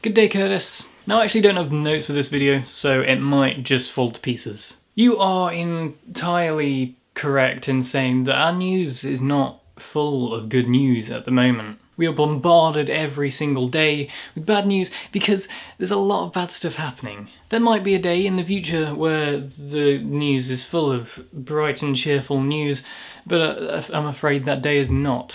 Good day, Curtis. Now I actually don't have notes for this video, so it might just fall to pieces. You are entirely correct in saying that our news is not full of good news at the moment. We are bombarded every single day with bad news because there's a lot of bad stuff happening. There might be a day in the future where the news is full of bright and cheerful news, but I'm afraid that day is not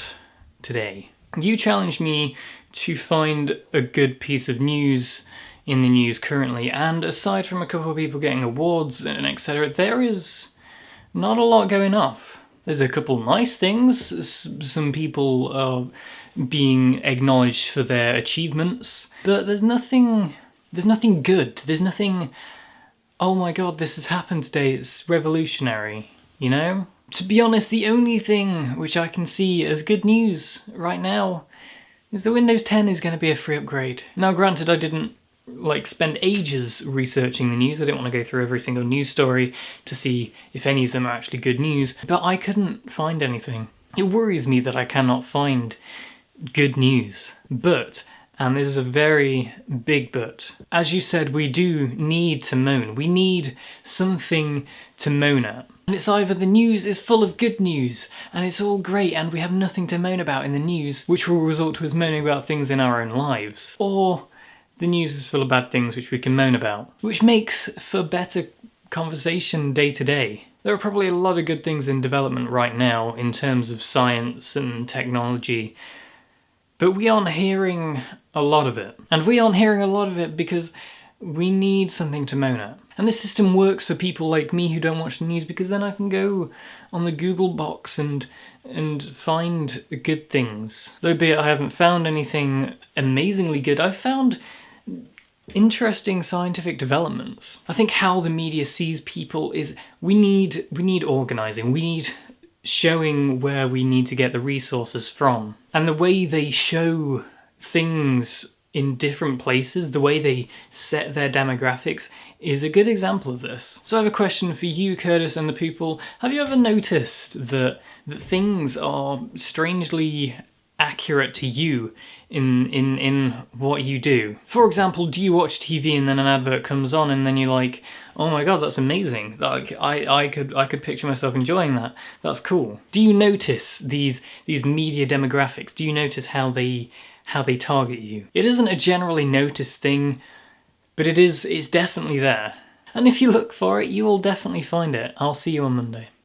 today. You challenged me to find a good piece of news in the news currently, and aside from a couple of people getting awards and etc., there is not a lot going off. There's a couple nice things, some people are being acknowledged for their achievements, but there's nothing good. There's nothing, oh my god, this has happened today, it's revolutionary, you know? To be honest, the only thing which I can see as good news right now is that Windows 10 is going to be a free upgrade. Now granted, I didn't spend ages researching the news. I didn't want to go through every single news story to see if any of them are actually good news, but I couldn't find anything. It worries me that I cannot find good news. But, and this is a very big but, as you said, we do need to moan. We need something to moan at. And it's either the news is full of good news, and it's all great, and we have nothing to moan about in the news, which will result to us moaning about things in our own lives. Or the news is full of bad things which we can moan about, which makes for better conversation day to day. There are probably a lot of good things in development right now in terms of science and technology, but we aren't hearing a lot of it. And we aren't hearing a lot of it because we need something to moan at. And this system works for people like me who don't watch the news, because then I can go on the Google box and find good things. Though be it I haven't found anything amazingly good, I've found interesting scientific developments. I think how the media sees people is we need organising, we need showing where we need to get the resources from. And the way they show things in different places, the way they set their demographics, is a good example of this. So I have a question for you, Curtis, and the people. Have you ever noticed that things are strangely accurate to you in what you do? For example, do you watch TV and then an advert comes on and then you're like, oh my god, that's amazing. Like I could picture myself enjoying that. That's cool. Do you notice these media demographics? Do you notice how they target you? It isn't a generally noticed thing, but it's definitely there. And if you look for it, you will definitely find it. I'll see you on Monday.